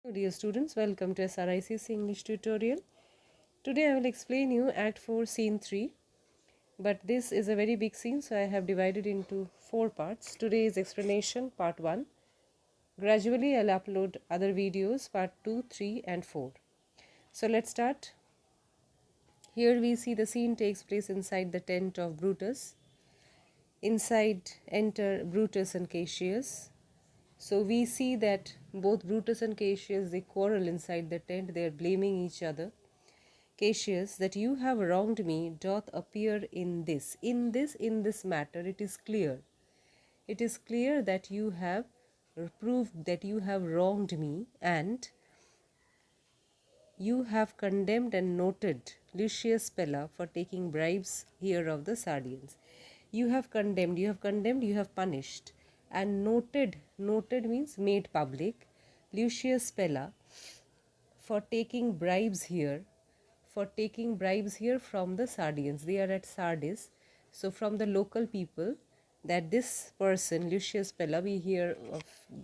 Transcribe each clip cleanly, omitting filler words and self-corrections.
Dear students, welcome to SRIC's English tutorial. Today I will explain you Act 4 Scene 3, but this is a very big scene, so I have divided into 4 parts. Today is explanation part 1. Gradually I'll upload other videos part 2, 3 and 4. So let's start. Here we see the scene takes place inside the tent of Brutus. Inside enter Brutus and Cassius. So we see that both Brutus and Cassius, they quarrel inside the tent. They are blaming each other. Cassius, that you have wronged me doth appear in this matter. It is clear. It is clear that you have proved that you have wronged me, and you have condemned and noted Lucius Pella for taking bribes here of the Sardians. You have condemned, you have punished, and noted means made public, Lucius Pella for taking bribes here, from the Sardians. They are at Sardis. So from the local people, that this person, Lucius Pella, we hear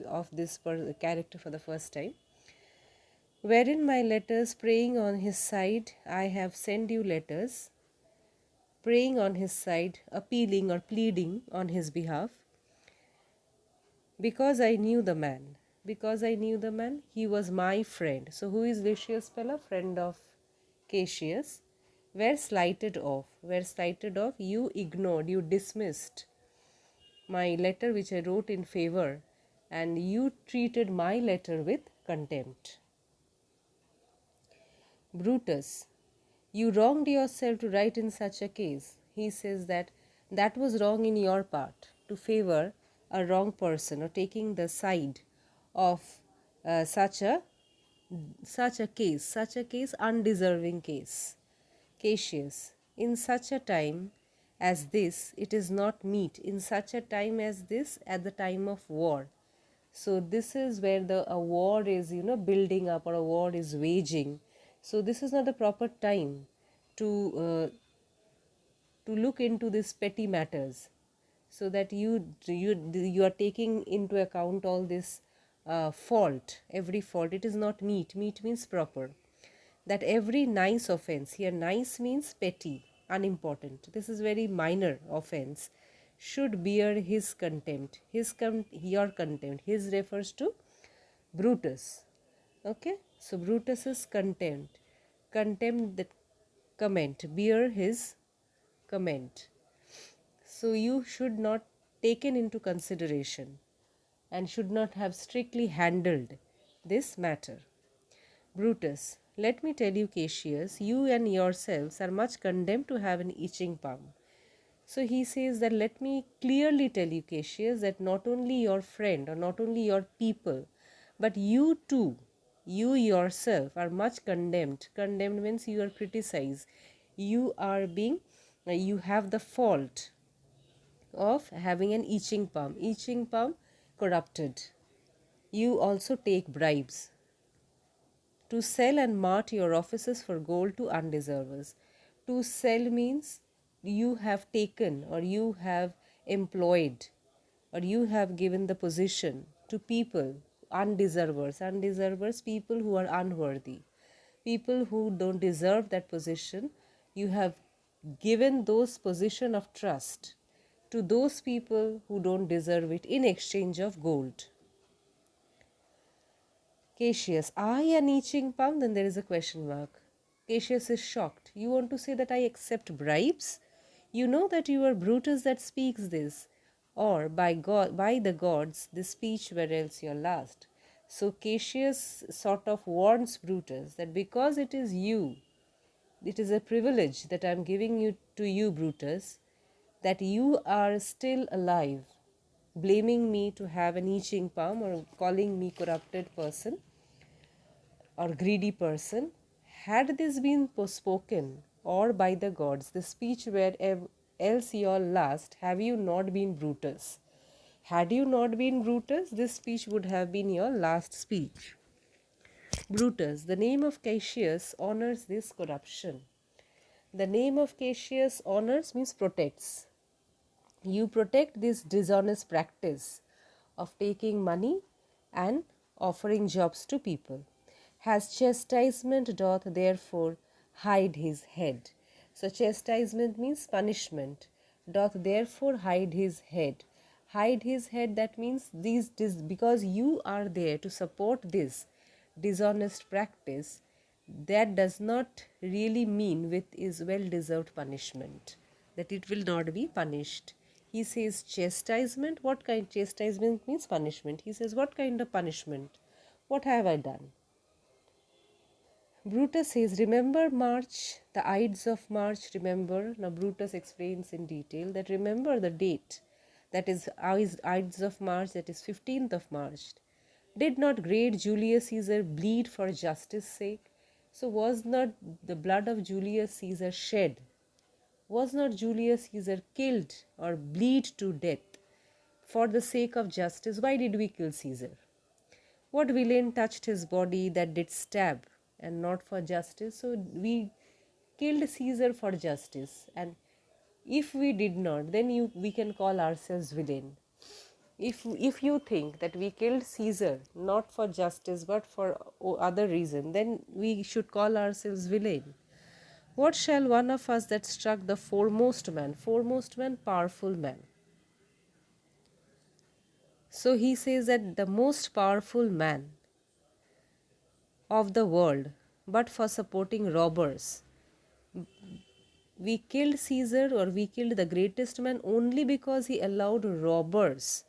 of this character for the first time. Wherein my letters praying on his side, I have sent you letters, praying on his side, appealing or pleading on his behalf, because I knew the man. Because I knew the man, he was my friend. So who is Lucius Pella? Friend of Cassius. Were slighted off. You ignored, you dismissed my letter which I wrote in favor, and you treated my letter with contempt. Brutus, you wronged yourself to write in such a case. He says that was wrong in your part, to favor a wrong person or taking the side of such a case, undeserving case. Cassius, in such a time as this, it is not meet. In such a time as this, at the time of war. So this is where a war is, building up, or a war is waging. So this is not the proper time to look into these petty matters, so that you are taking into account all this fault, every fault. It is not meet. Meet means proper. That every nice offense, here nice means petty, unimportant, this is very minor offense, should bear his contempt. Your contempt. His refers to Brutus. Okay, so Brutus's contempt, that comment, bear his comment. So you should not taken into consideration and should not have strictly handled this matter. Brutus, let me tell you, Cassius, you and yourselves are much condemned to have an itching palm. So he says that let me clearly tell you, Cassius, that not only your friend or not only your people, but you too, you yourself are much condemned. Condemned means you are criticized. You are being, you have the fault of having an itching palm. Itching palm, corrupted. You also take bribes to sell and mart your offices for gold to undeservers. To sell means you have taken or you have employed or you have given the position to people, undeservers. Undeservers, people who are unworthy, people who don't deserve that position. You have given those position of trust to those people who don't deserve it in exchange of gold. Cassius, I an itching palm? Then there is a question mark. Cassius is shocked. You want to say that I accept bribes? You know that you are Brutus that speaks this, or by God, by the gods, this speech were else your last. So Cassius sort of warns Brutus that because it is you, it is a privilege that I am giving you to you, Brutus, that you are still alive, blaming me to have an itching palm or calling me corrupted person or greedy person. Had this been spoken or by the gods, the speech were else your last, have you not been Brutus? Had you not been Brutus, this speech would have been your last speech. Brutus, the name of Cassius honors this corruption. The name of Cassius honors means protects. You protect this dishonest practice of taking money and offering jobs to people. Has chastisement doth therefore hide his head. So chastisement means punishment. Doth therefore hide his head. Hide his head, that means because you are there to support this dishonest practice, that does not really mean with is well deserved punishment, that it will not be punished. He says chastisement. What kind? Chastisement means punishment. He says, what kind of punishment? What have I done? Brutus says, remember March, the Ides of March, remember. Now Brutus explains in detail that remember the date, that is Ides of March, that is 15th of March. Did not great Julius Caesar bleed for justice' sake? So was not the blood of Julius Caesar shed? Was not Julius Caesar killed or bleed to death for the sake of justice? Why did we kill Caesar? What villain touched his body that did stab and not for justice? So we killed Caesar for justice, and if we did not, then we can call ourselves villain. If you think that we killed Caesar not for justice but for other reason, then we should call ourselves villain. What shall one of us that struck the foremost man? Foremost man, powerful man. So he says that the most powerful man of the world, but for supporting robbers. We killed Caesar, or we killed the greatest man only because he allowed robbers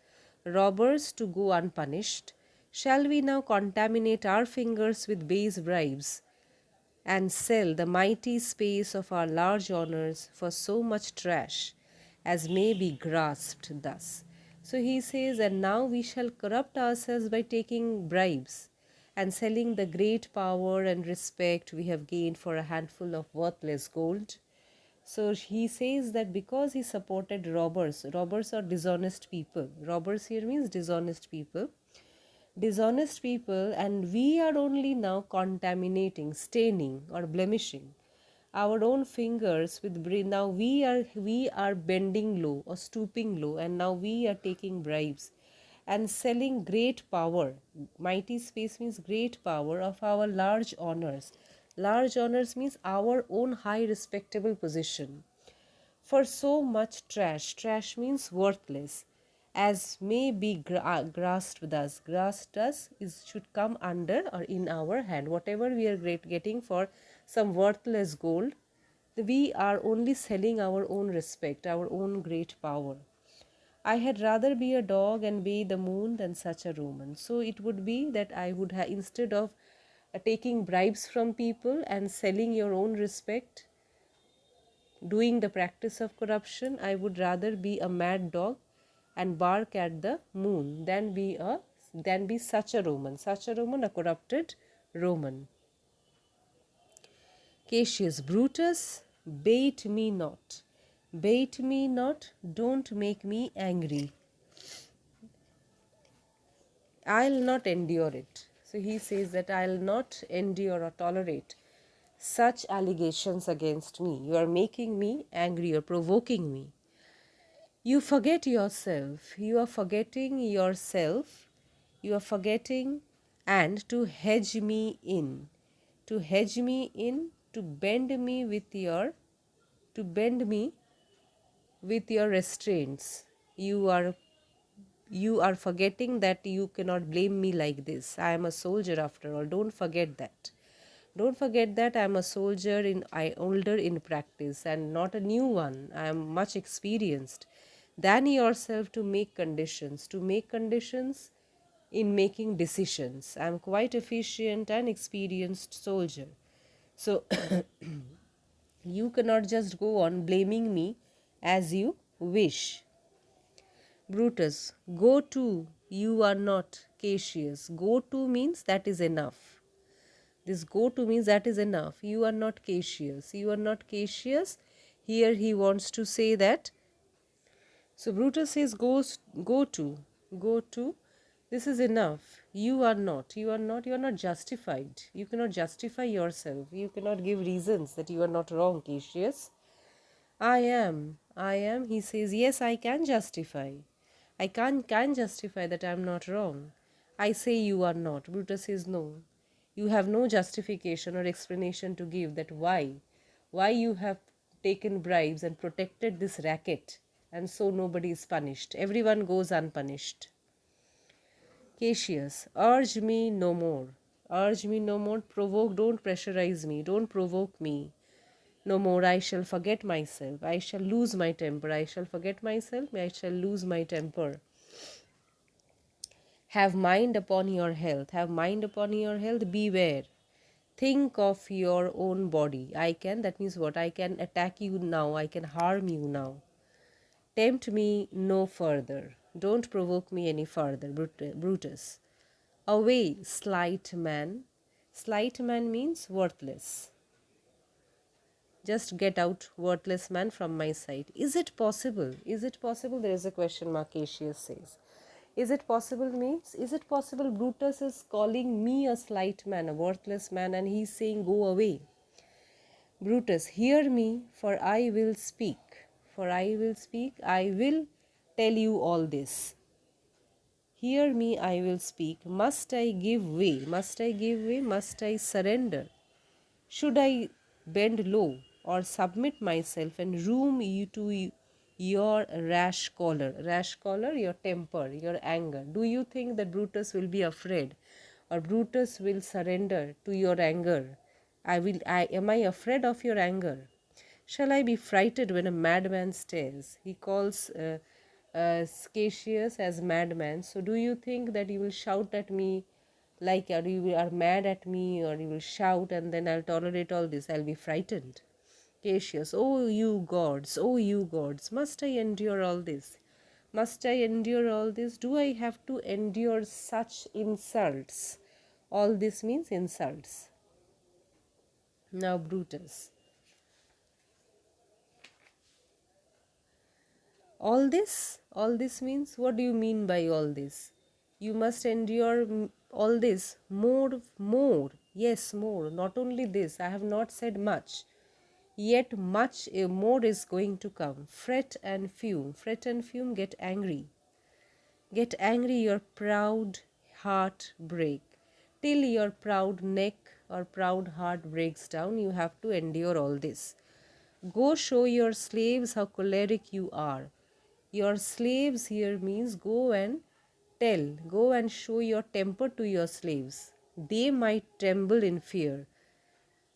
to go unpunished. Shall we now contaminate our fingers with base bribes and sell the mighty space of our large honors for so much trash as may be grasped thus? So he says, and now we shall corrupt ourselves by taking bribes and selling the great power and respect we have gained for a handful of worthless gold. So he says that because he supported robbers are dishonest people. Robbers here means dishonest people. Dishonest people, and we are only now contaminating, staining, or blemishing our own fingers with brain. Now we are bending low or stooping low, and now we are taking bribes and selling great power. Mighty space means great power of our large honors. Large honors means our own high respectable position for so much trash. Trash means worthless, as may be grasped thus. Grasped us is should come under or in our hand. Whatever we are getting for some worthless gold, we are only selling our own respect, our own great power. I had rather be a dog and bathe the moon than such a Roman. So it would be that I would have, instead of taking bribes from people and selling your own respect, doing the practice of corruption, I would rather be a mad dog and bark at the moon than be such a Roman, a corrupted Roman. Cassius, Brutus, bait me not. Bait me not, don't make me angry. I'll not endure it. So he says that I'll not endure or tolerate such allegations against me. You are making me angry, you're provoking me. You forget yourself. You are forgetting yourself. You are forgetting, and to hedge me in. To hedge me in, to bend me with your restraints. You are forgetting that you cannot blame me like this. I am a soldier after all. Don't forget that. Don't forget that I am a soldier older in practice and not a new one. I am much experienced than yourself to make conditions in making decisions. I am quite efficient and experienced soldier. So you cannot just go on blaming me as you wish. Brutus, go to, you are not Cassius. Go to means that is enough. This go to means that is enough. You are not Cassius. You are not Cassius. Here he wants to say that. So Brutus says, go to. This is enough. You are not justified. You cannot justify yourself. You cannot give reasons that you are not wrong, Cassius. I am. He says, yes, I can justify. I can justify that I am not wrong. I say you are not. Brutus says no. You have no justification or explanation to give that why you have taken bribes and protected this racket, and so nobody is punished. Everyone goes unpunished. Cassius, urge me no more. Urge me no more. Provoke, don't pressurize me. Don't provoke me. No more, I shall forget myself. I shall lose my temper. I shall forget myself. I shall lose my temper. Have mind upon your health. Have mind upon your health. Beware. Think of your own body. That means what? I can attack you now. I can harm you now. Tempt me no further. Don't provoke me any further, Brutus. Away, slight man. Slight man means worthless. Just get out, worthless man, from my sight. Is it possible? Is it possible? There is a question mark, Cassius says. Is it possible means, is it possible Brutus is calling me a slight man, a worthless man, and he's saying, go away. Brutus, hear me, for I will speak. For I will speak, I will tell you all this. Hear me, I will speak. Must I give way? Must I give way? Must I surrender? Should I bend low or submit myself and room you to your rash collar? Rash collar, your temper, your anger. Do you think that Brutus will be afraid or Brutus will surrender to your anger? Am I afraid of your anger? Shall I be frightened when a madman stares? He calls Cassius as madman. So do you think that you will shout at me like, or you are mad at me, or you will shout and then I'll tolerate all this? I'll be frightened. Cassius, oh you gods, must I endure all this? Must I endure all this? Do I have to endure such insults? All this means insults. Now, Brutus. All this means, what do you mean by all this? You must endure all this, more, yes, more. Not only this, I have not said much, yet much more is going to come. Fret and fume, get angry. Get angry, your proud heart break. Till your proud neck or proud heart breaks down, you have to endure all this. Go show your slaves how choleric you are. Your slaves here means go and go and show your temper to your slaves. They might tremble in fear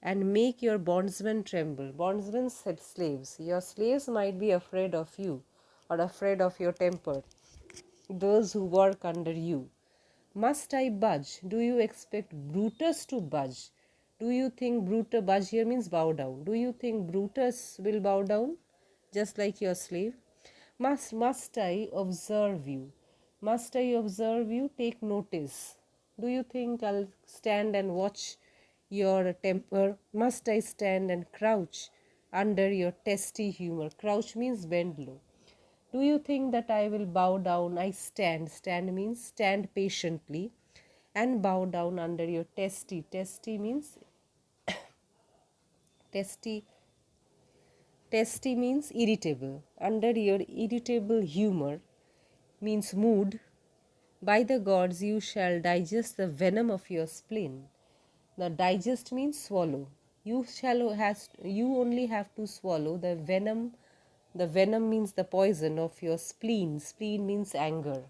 and make your bondsmen tremble. Bondsmen said slaves. Your slaves might be afraid of you or afraid of your temper, those who work under you. Must I budge? Do you expect Brutus to budge? Do you think Brutus, budge here means bow down. Do you think Brutus will bow down just like your slave? Must I observe you? Must I observe you? Take notice. Do you think I'll stand and watch your temper? Must I stand and crouch under your testy humor? Crouch means bend low. Do you think that I will bow down? I stand. Stand means stand patiently and bow down under your testy. Testy means testy. Testy means irritable. Under your irritable humor means mood. By the gods you shall digest the venom of your spleen. The digest means swallow. You only have to swallow the venom. The venom means the poison of your spleen. Spleen means anger.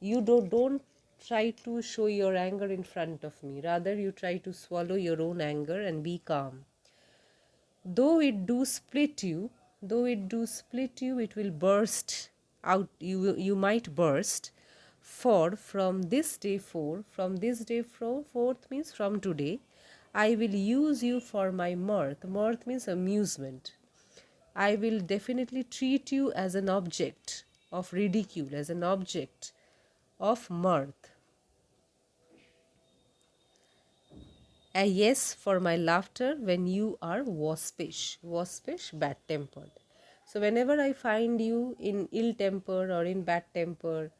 You don't try to show your anger in front of me. Rather, you try to swallow your own anger and be calm. Though it do split you, it will burst out. You might burst. For from this day forth means from today, I will use you for my mirth. Mirth means amusement. I will definitely treat you as an object of ridicule, as an object of mirth. A yes for my laughter when you are waspish. Waspish, bad tempered. So, whenever I find you in ill temper or in bad temper,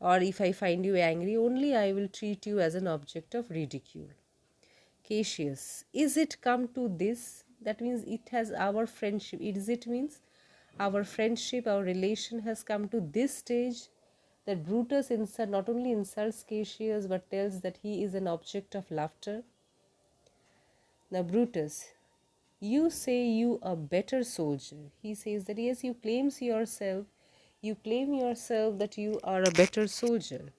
or if I find you angry, only I will treat you as an object of ridicule. Cassius, is it come to this? That means it has our friendship. Is it means our friendship, our relation has come to this stage? that Brutus not only insults Cassius but tells that he is an object of laughter. Now, Brutus, you say you a better soldier. He says that yes, you claim yourself that you are a better soldier.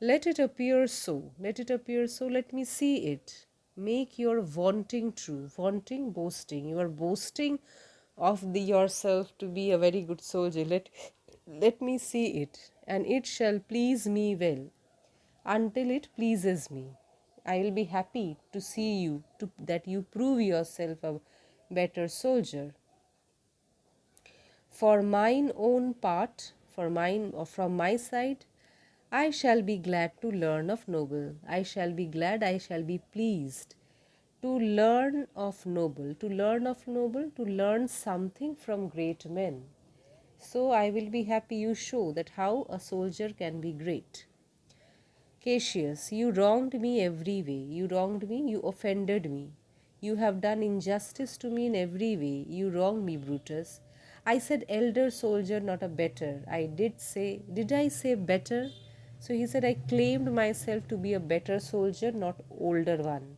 Let it appear so. Let it appear so. Let me see it. Make your vaunting true. Vaunting, boasting. You are boasting of yourself to be a very good soldier. Let me see it, and it shall please me well, until it pleases me. I will be happy to see you, that you prove yourself a better soldier. For mine own part, from my side, I shall be glad to learn of noble. I shall be glad, I shall be pleased to learn of noble, to learn something from great men. So I will be happy you show that how a soldier can be great. Cassius, you wronged me every way. You wronged me, you offended me. You have done injustice to me in every way. You wronged me, Brutus. I said elder soldier, not a better. Did I say better? So he said, I claimed myself to be a better soldier, not older one.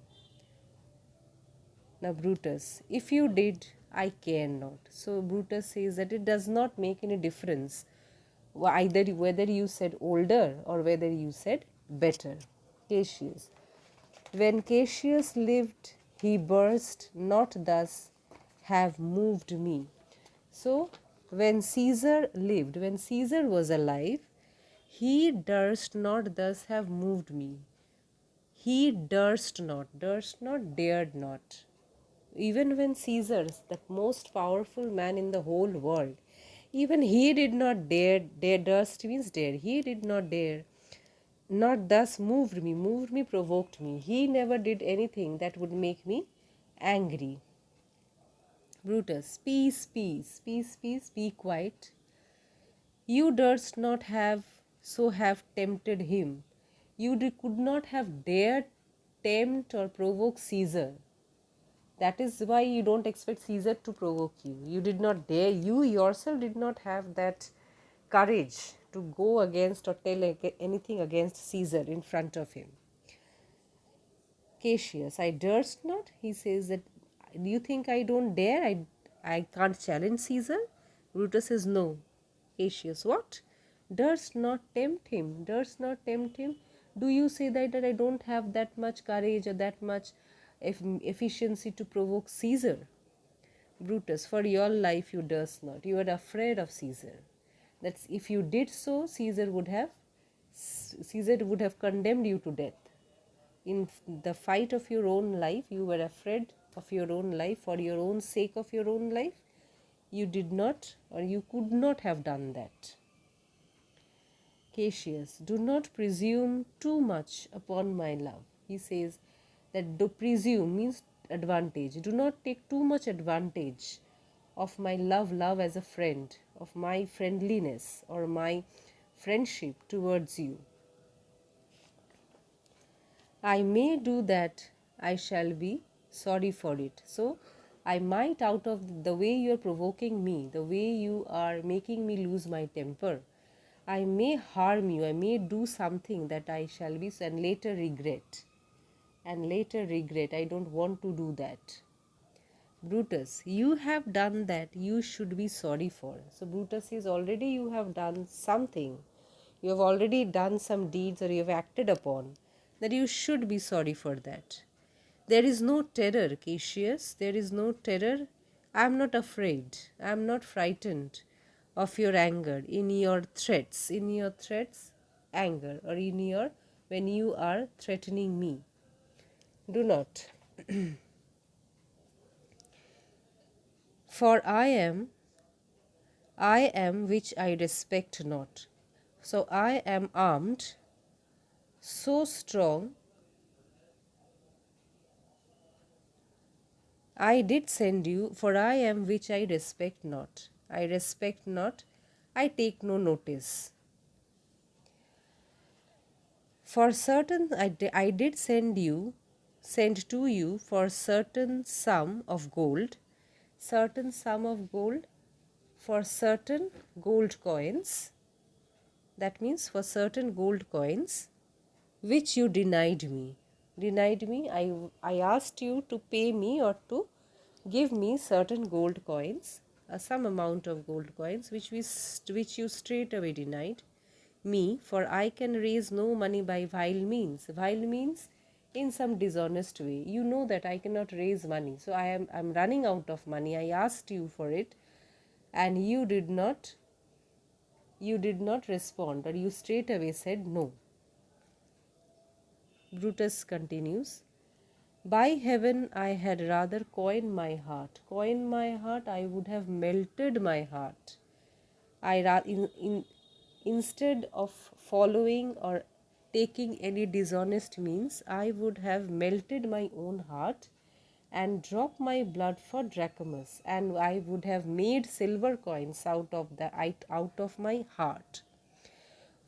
Now, Brutus, if you did, I care not. So Brutus says that it does not make any difference either whether you said older or whether you said better. Cassius, when Cassius lived, he burst not thus have moved me. So, when Caesar lived, when Caesar was alive, he durst not thus have moved me. He durst not, dared not. Even when Caesar, the most powerful man in the whole world, even he did not dare, durst means dare, he did not dare, not thus moved me, provoked me. He never did anything that would make me angry. Brutus, peace, peace, peace, peace, be quiet. You durst not have tempted him. You could not have dared tempt or provoke Caesar. That is why you don't expect Caesar to provoke you. You did not dare, you yourself did not have that courage to go against or tell anything against Caesar in front of him. Cassius, I durst not. He says that, do you think I don't dare? I can't challenge Caesar? Brutus says, no. Cassius, what? Durst not tempt him? Durst not tempt him? Do you say that I don't have that much courage or that much efficiency to provoke Caesar? Brutus, for your life you durst not. You are afraid of Caesar. That's if you did so, Caesar would have condemned you to death. In the fight of your own life, you were afraid of your own life, for your own sake of your own life. You did not, or you could not have done that. Cassius, do not presume too much upon my love. He says that to presume means advantage. Do not take too much advantage of my love as a friend, of my friendliness or my friendship towards you. I may do that, I shall be sorry for it. So, I might, out of the way you are provoking me, the way you are making me lose my temper, I may harm you, I may do something that I shall be and later regret. And later regret, I don't want to do that. Brutus, you have done that, you should be sorry for. So, Brutus says, already you have done something. You have already done some deeds or you have acted upon, that you should be sorry for that. There is no terror, Cassius, there is no terror. I am not afraid, I am not frightened of your anger, in your threats, anger, or when you are threatening me. Do not. For I am which I respect not. So I am armed, so strong. I did send you, for I am which I respect not. I respect not, I take no notice. For certain, I did send to you for certain sum of gold, for certain gold coins, That means for certain gold coins which you denied me. Denied me, I asked you to pay me or to give me certain gold coins, some amount of gold coins, which you straight away denied me, for I can raise no money by vile means. Vile means in some dishonest way. You know that I cannot raise money, so I'm running out of money. I asked you for it, and you did not respond, or you straight away said no. Brutus continues, by heaven, I had rather coin my heart. Coin my heart, I would have melted my heart. Instead of following or taking any dishonest means, I would have melted my own heart and dropped my blood for drachmas, and I would have made silver coins out of my heart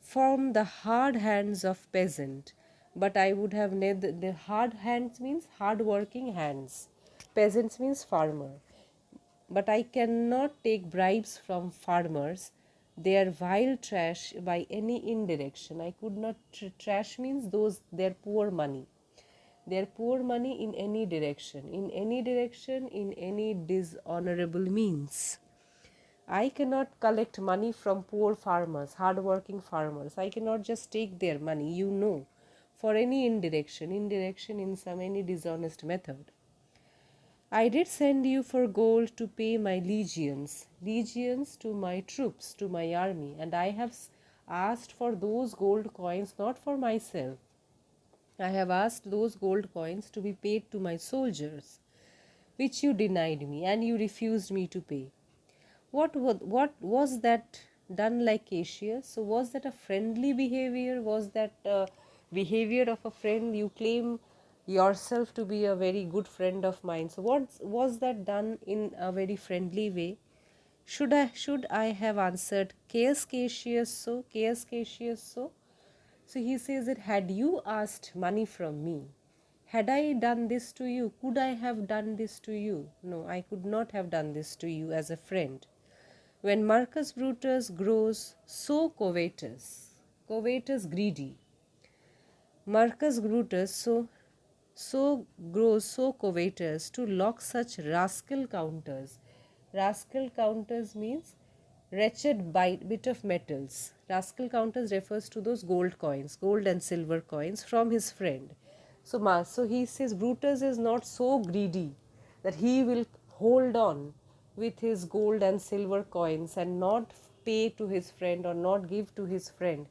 from the hard hands of peasant. But I would have neither. The hard hands means hard working hands, peasants means farmer. But I cannot take bribes from farmers, their vile trash by any indirection. I could not. Trash means those their poor money, their poor money in any direction, in any dishonorable means. I cannot collect money from poor farmers, hard-working farmers. I cannot just take their money, for any indirection in some any dishonest method. I did send you for gold to pay my legions to my troops, to my army, and I have asked for those gold coins not for myself. I have asked those gold coins to be paid to my soldiers, which you denied me, and you refused me to pay. What was that done like Cassius? So was that a friendly behavior? Was that behavior of a friend? You claim yourself to be a very good friend of mine. So what was that done in a very friendly way? Should I have answered Caius Cassius so? Caius Cassius so? So he says that had you asked money from me, had I done this to you, could I have done this to you? No, I could not have done this to you as a friend. When Marcus Brutus grows so covetous, greedy, Marcus Brutus so grows so covetous to lock such rascal counters. Rascal counters means wretched bit of metals. Rascal counters refers to those gold coins, gold and silver coins from his friend. So he says Brutus is not so greedy that he will hold on with his gold and silver coins and not pay to his friend or not give to his friend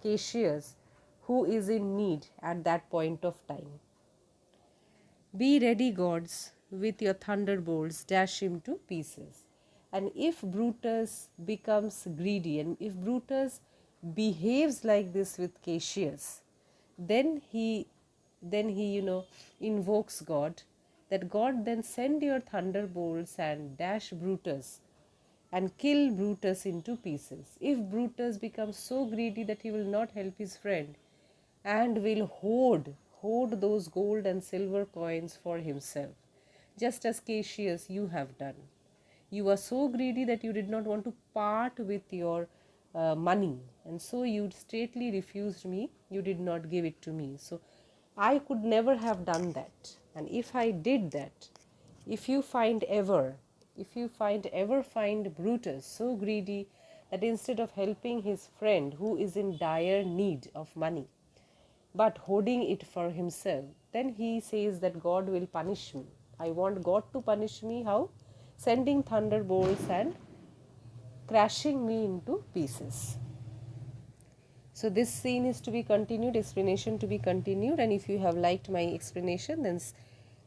Cassius, who is in need at that point of time. Be ready, gods, with your thunderbolts, dash him to pieces. And if Brutus becomes greedy and if Brutus behaves like this with Cassius, then he invokes God, that God then send your thunderbolts and dash Brutus and kill Brutus into pieces. If Brutus becomes so greedy that he will not help his friend and will hoard those gold and silver coins for himself, just as Cassius you have done. You are so greedy that you did not want to part with your money, and so you straightly refused me, you did not give it to me. So I could never have done that. And if I did that, if you find Brutus so greedy that instead of helping his friend who is in dire need of money, but hoarding it for himself, then he says that God will punish me. I want God to punish me. How? Sending thunderbolts and crashing me into pieces. So this scene is to be continued, explanation to be continued, and if you have liked my explanation, then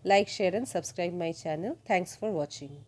like, share and subscribe my channel. Thanks for watching.